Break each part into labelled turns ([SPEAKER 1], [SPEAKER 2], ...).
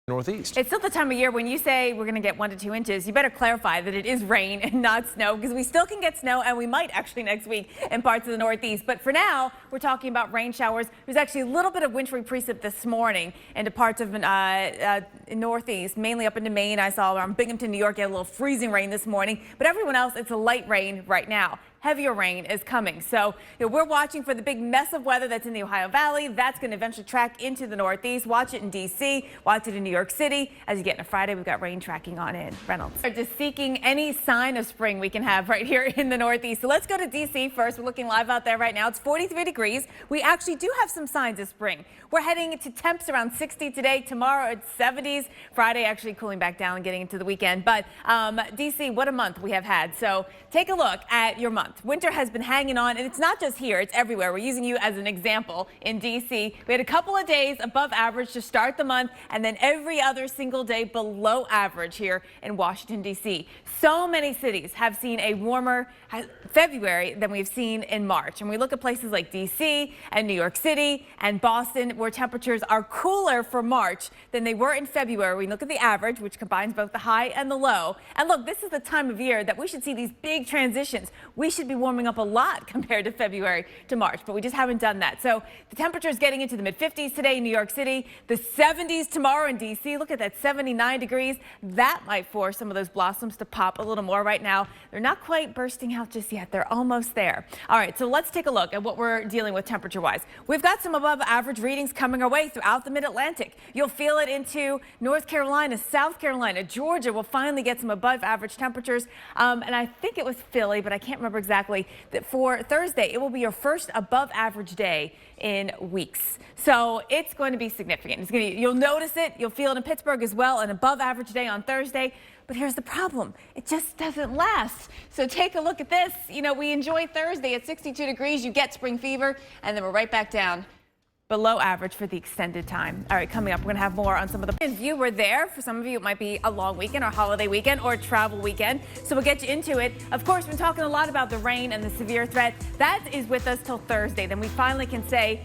[SPEAKER 1] Northeast.
[SPEAKER 2] It's still the time of year when you say we're going to get 1 to 2 inches, you better clarify that it is rain and not snow, because we still can get snow, and we might actually next week in parts of the Northeast. But for now, we're talking about rain showers. There's actually a little bit of wintry precip this morning into parts of Northeast, mainly up into Maine. I saw around Binghamton, New York, get a little freezing rain this morning. But everyone else, it's a light rain right now. Heavier rain is coming. So we're watching for the big mess of weather that's in the Ohio Valley. That's going to eventually track into the Northeast. Watch it in D.C., watch it in New York City. As you get into Friday, we've got rain tracking on in. Reynolds. We're just seeking any sign of spring we can have right here in the Northeast. So let's go to D.C. first. We're looking live out there right now. It's 43 degrees. We actually do have some signs of spring. We're heading to temps around 60 today. Tomorrow it's 70s. Friday actually cooling back down and getting into the weekend. But D.C., what a month we have had. So take a look at your month. Winter has been hanging on, and it's not just here, it's everywhere. We're using you as an example in D.C. We had a couple of days above average to start the month, and then every other single day below average here in Washington, D.C. So many cities have seen a warmer February than we've seen in March. And we look at places like D.C. and New York City and Boston, where temperatures are cooler for March than they were in February. We look at the average, which combines both the high and the low. And look, this is the time of year that we should see these big transitions. We should be warming up a lot compared to February to March, but we just haven't done that. So the temperature is getting into the mid-50s today in New York City, the 70s tomorrow in D.C. Look at that, 79 degrees. That might force some of those blossoms to pop a little more right now. They're not quite bursting out just yet. They're almost there. All right, so let's take a look at what we're dealing with temperature-wise. We've got some above average readings coming our way throughout the mid-Atlantic. You'll feel it into North Carolina, South Carolina, Georgia. We'll finally get some above average temperatures. And I think it was Philly, but I can't remember exactly. That for Thursday, it will be your first above average day in weeks. So it's going to be significant. You'll notice it. You'll feel it in Pittsburgh as well, an above average day on Thursday. But here's the problem. It just doesn't last. So take a look at this. We enjoy Thursday at 62 degrees. You get spring fever, and then we're right back down below average for the extended time. All right, coming up, we're going to have more on some of the if you were there. For some of you, it might be a long weekend or holiday weekend or a travel weekend. So we'll get you into it. Of course, we've been talking a lot about the rain and the severe threat. That is with us till Thursday. Then we finally can say,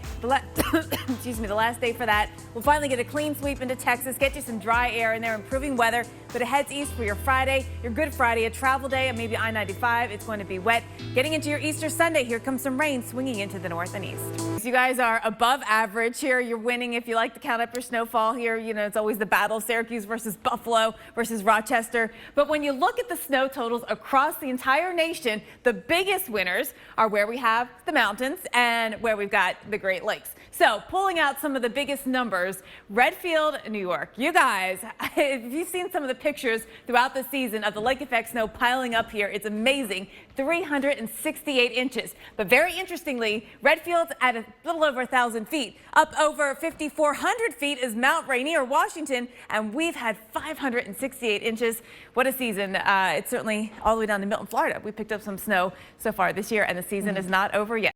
[SPEAKER 2] excuse me, the last day for that. We'll finally get a clean sweep into Texas, get you some dry air in there, improving weather. But it heads east for your Friday, your Good Friday, a travel day, and maybe I-95. It's going to be wet. Getting into your Easter Sunday, here comes some rain swinging into the north and east. So you guys are above average here. You're winning if you like to count up your snowfall here. It's always the battle, Syracuse versus Buffalo versus Rochester. But when you look at the snow totals across the entire nation, the biggest winners are where we have the mountains and where we've got the Great Lakes. So pulling out some of the biggest numbers, Redfield, New York. You guys, if you've seen some of the pictures throughout the season of the lake effect snow piling up here, it's amazing. 368 inches. But very interestingly, Redfield's at a little over 1,000 feet. Up over 5,400 feet is Mount Rainier, Washington, and we've had 568 inches. What a season. It's certainly all the way down to Milton, Florida. We picked up some snow so far this year, and the season is not over yet.